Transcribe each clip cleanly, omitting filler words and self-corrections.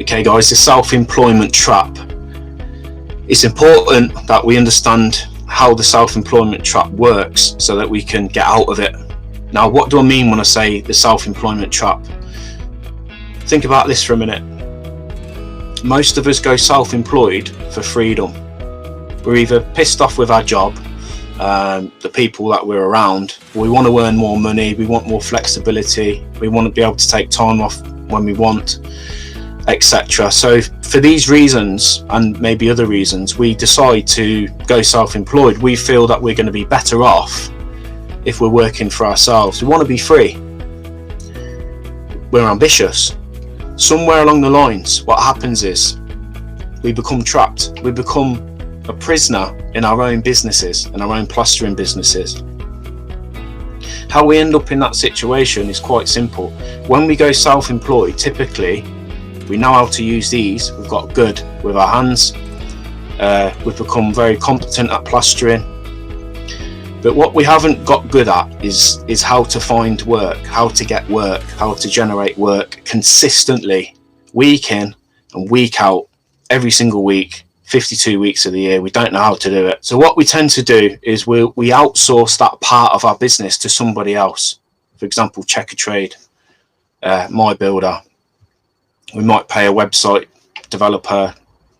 Okay guys, the self-employment trap. It's important that we understand how the self-employment trap works so that we can get out of it. Now, what do I mean when I say the self-employment trap? Think about this for a minute. Most of us go self-employed for freedom. We're either pissed off with our job, the people that we're around, we want to earn more money, we want more flexibility, we want to be able to take time off when we want, etc. So for these reasons and maybe other reasons, we decide to go self-employed. We feel that we're going to be better off if we're working for ourselves. We want to be free. We're ambitious. Somewhere along the lines, what happens is we become trapped. We become a prisoner in our own businesses, in our own plastering businesses. How we end up in that situation is quite simple. When we go self-employed, typically we know how to use these. We've got good with our hands. We've become very competent at plastering. But what we haven't got good at is how to find work, how to get work, how to generate work consistently, week in and week out, every single week, 52 weeks of the year. We don't know how to do it. So what we tend to do is we outsource that part of our business to somebody else. For example, Checkatrade, My Builder. We might pay a website developer,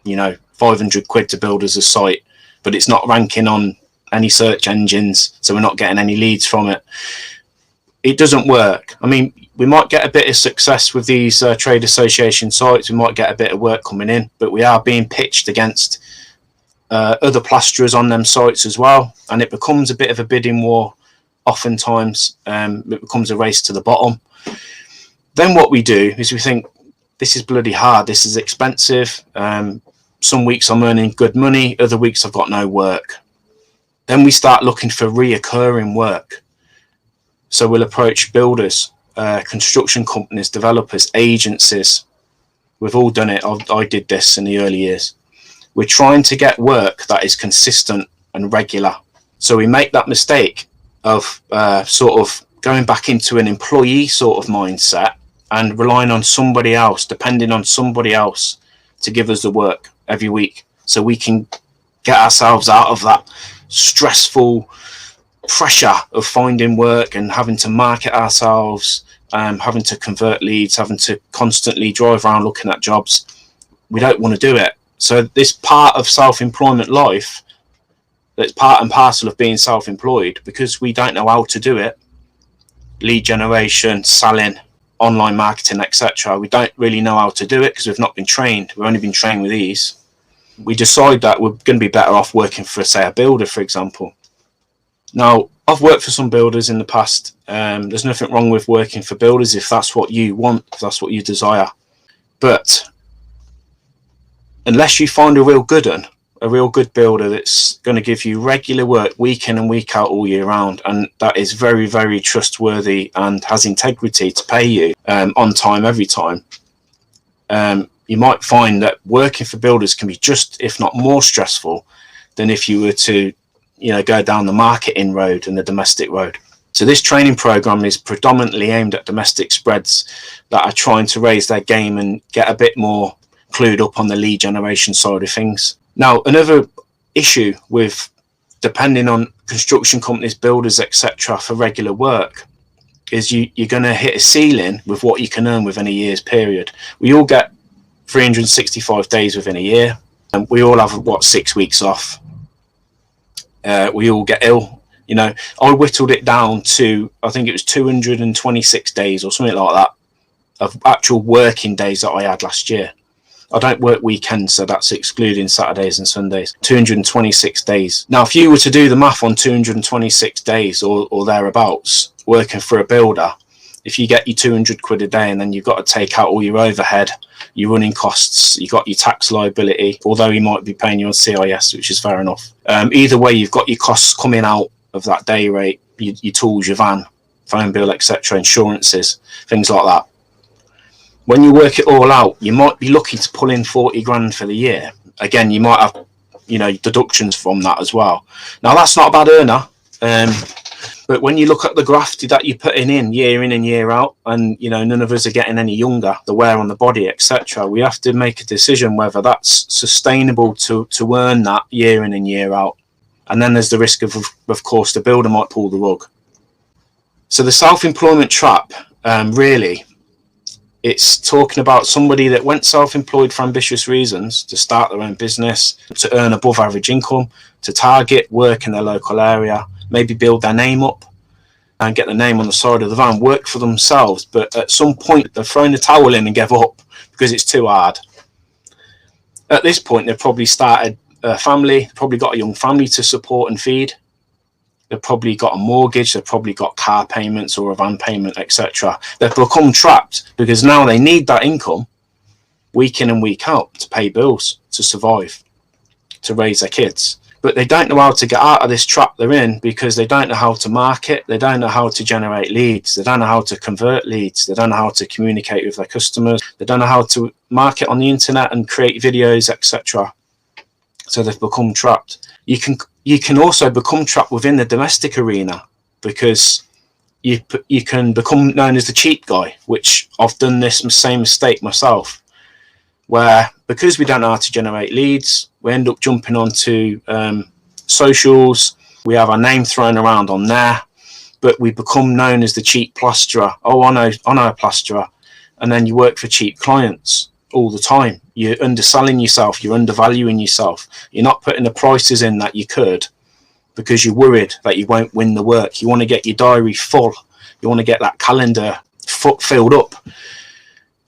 500 quid to build us a site, but it's not ranking on any search engines, so we're not getting any leads from it. It doesn't work. I mean, we might get a bit of success with these trade association sites. We might get a bit of work coming in, but we are being pitched against other plasterers on them sites as well, and it becomes a bit of a bidding war. Oftentimes, it becomes a race to the bottom. Then what we do is we think, this is bloody hard, this is expensive. Some weeks I'm earning good money, other weeks I've got no work. Then we start looking for reoccurring work. So we'll approach builders, construction companies, developers, agencies. We've all done it. I did this in the early years. We're trying to get work that is consistent and regular. So we make that mistake of sort of going back into an employee sort of mindset and relying on somebody else, depending on somebody else to give us the work every week, so we can get ourselves out of that stressful pressure of finding work and having to market ourselves, having to convert leads, having to constantly drive around looking at jobs. We don't want to do it. So this part of self-employment life, that's part and parcel of being self-employed, because we don't know how to do it, lead generation, selling, online marketing, etc. We don't really know how to do it because we've not been trained. We've only been trained with these. We decide that we're going to be better off working for, say, a builder, for example. Now, I've worked for some builders in the past. There's nothing wrong with working for builders if that's what you want, if that's what you desire. But unless you find a real good one, a real good builder that's going to give you regular work week in and week out all year round, and that is very, very trustworthy and has integrity to pay you on time every time, you might find that working for builders can be just, if not more stressful than if you were to go down the marketing road and the domestic road. So this training program is predominantly aimed at domestic spreads that are trying to raise their game and get a bit more clued up on the lead generation side of things. Now, another issue with depending on construction companies, builders, etc. for regular work is you're going to hit a ceiling with what you can earn within a year's period. We all get 365 days within a year, and we all have 6 weeks off. We all get ill. I whittled it down to, I think it was 226 days or something like that of actual working days that I had last year. I don't work weekends, so that's excluding Saturdays and Sundays. 226 days. Now, if you were to do the math on 226 days or thereabouts, working for a builder, if you get your 200 quid a day and then you've got to take out all your overhead, your running costs, you've got your tax liability, although you might be paying your CIS, which is fair enough. Either way, you've got your costs coming out of that day rate, your tools, your van, phone bill, etc., insurances, things like that. When you work it all out, you might be lucky to pull in 40 grand for the year. Again, you might have, deductions from that as well. Now, that's not a bad earner. But when you look at the graft that you're putting in and year out, and none of us are getting any younger, the wear on the body, etc., we have to make a decision whether that's sustainable to earn that year in and year out. And then there's the risk of course, the builder might pull the rug. So the self-employment trap, really, it's talking about somebody that went self-employed for ambitious reasons, to start their own business, to earn above average income, to target work in their local area, maybe build their name up and get the name on the side of the van, work for themselves. But at some point, they've thrown the towel in and give up because it's too hard. At this point, they've probably started a family, probably got a young family to support and feed. They've probably got a mortgage, they've probably got car payments or a van payment, etc. They've become trapped because now they need that income week in and week out to pay bills, to survive, to raise their kids. But they don't know how to get out of this trap they're in because they don't know how to market, they don't know how to generate leads, they don't know how to convert leads, they don't know how to communicate with their customers, they don't know how to market on the internet and create videos, etc. So they've become trapped. You can also become trapped within the domestic arena because you can become known as the cheap guy, which I've done this same mistake myself, where because we don't know how to generate leads, we end up jumping onto socials, we have our name thrown around on there, but we become known as the cheap plasterer. Oh, I know a plasterer. And then you work for cheap clients all the time. You're underselling yourself, you're undervaluing yourself, you're not putting the prices in that you could because you're worried that you won't win the work. You want to get your diary full, you want to get that calendar filled up,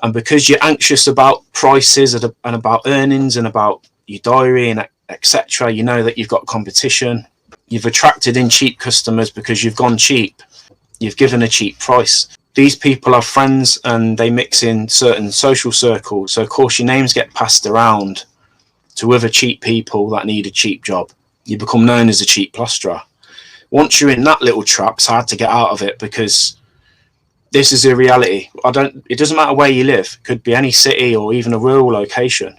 and because you're anxious about prices and about earnings and about your diary and etc., you know that you've got competition. You've attracted in cheap customers because you've gone cheap, you've given a cheap price. These people are friends and they mix in certain social circles. So, of course, your names get passed around to other cheap people that need a cheap job. You become known as a cheap plasterer. Once you're in that little trap, it's hard to get out of it because this is a reality. It doesn't matter where you live. It could be any city or even a rural location.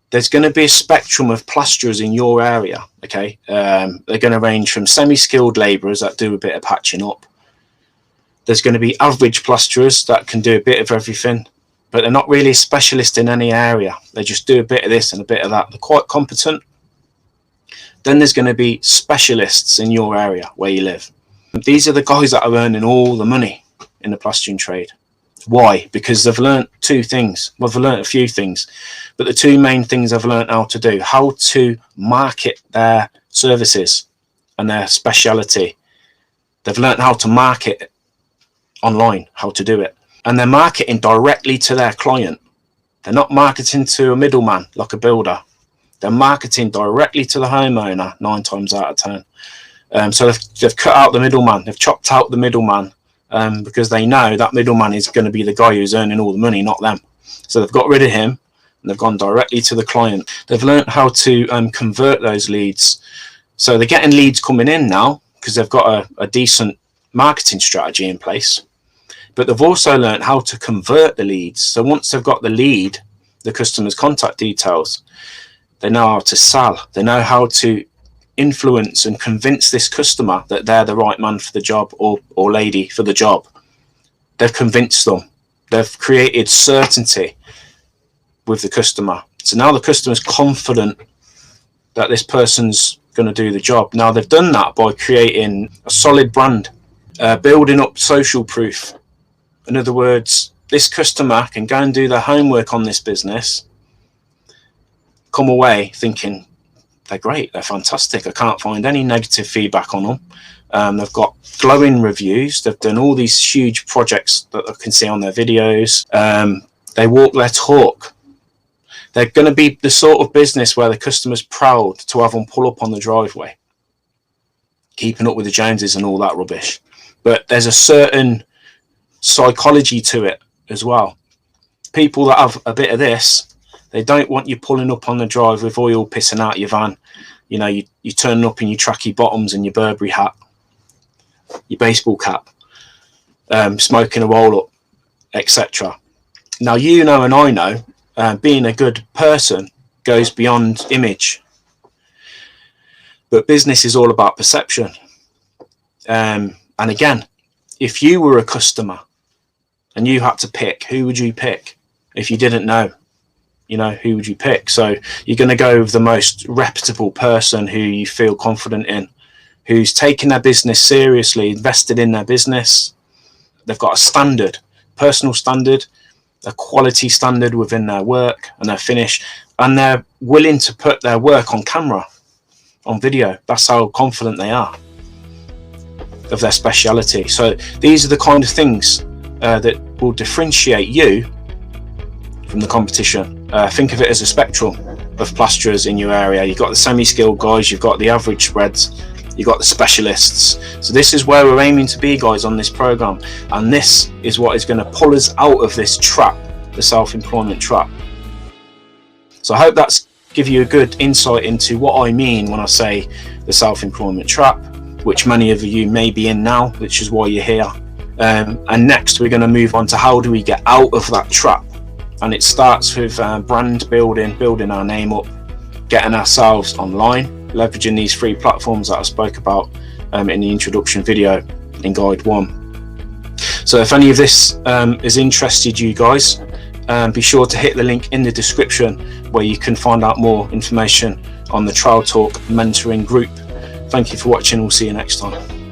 There's going to be a spectrum of plasterers in your area, okay? They're going to range from semi-skilled labourers that do a bit of patching up. There's going to be average plasterers that can do a bit of everything, but they're not really a specialist in any area. They just do a bit of this and a bit of that. They're quite competent. Then there's going to be specialists in your area where you live. These are the guys that are earning all the money in the plastering trade. Why? Because they've learned two things. Well, they've learned a few things, but the two main things they've learned how to do: how to market their services and their speciality. They've learned how to market online, how to do it, and they're marketing directly to their client. They're not marketing to a middleman like a builder. They're marketing directly to the homeowner 9 times out of 10. So they've cut out the middleman. They've chopped out the middleman because they know that middleman is going to be the guy who's earning all the money, not them. So they've got rid of him and they've gone directly to the client. They've learned how to convert those leads. So they're getting leads coming in now because they've got a decent marketing strategy in place. But they've also learned how to convert the leads. So once they've got the lead, the customer's contact details, they know how to sell. They know how to influence and convince this customer that they're the right man for the job or lady for the job. They've convinced them. They've created certainty with the customer. So now the customer's confident that this person's going to do the job. Now they've done that by creating a solid brand, building up social proof. In other words, this customer can go and do their homework on this business, come away thinking they're great, they're fantastic, I can't find any negative feedback on them. They've got glowing reviews, they've done all these huge projects that I can see on their videos. They walk their talk. They're going to be the sort of business where the customer's proud to have them pull up on the driveway, keeping up with the Joneses and all that rubbish. But there's a certain psychology to it as well. People that have a bit of this, they don't want you pulling up on the drive with oil pissing out your van. You know, you turning up in your tracky bottoms and your Burberry hat, your baseball cap, smoking a roll up, etc. Now, you know, and I know, being a good person goes beyond image. But business is all about perception. And again, if you were a customer and you had to pick, who would you pick? If you didn't know, who would you pick? So you're going to go with the most reputable person who you feel confident in, who's taken their business seriously, invested in their business. They've got a standard, personal standard, a quality standard within their work and their finish, and they're willing to put their work on camera, on video. That's how confident they are of their speciality. So these are the kind of things that will differentiate you from the competition. Think of it as a spectrum of plasterers in your area. You've got the semi-skilled guys, you've got the average spreads, you've got the specialists. So this is where we're aiming to be, guys, on this program, and this is what is going to pull us out of this trap, the self-employment trap. So I hope that's give you a good insight into what I mean when I say the self-employment trap, which many of you may be in now, which is why you're here. And next we're going to move on to how do we get out of that trap. And it starts with brand building our name up, getting ourselves online, leveraging these 3 platforms that I spoke about in the introduction video in guide 1. So if any of this has interested you guys, be sure to hit the link in the description where you can find out more information on the Trial Talk mentoring group. Thank you for watching. We'll see you next time.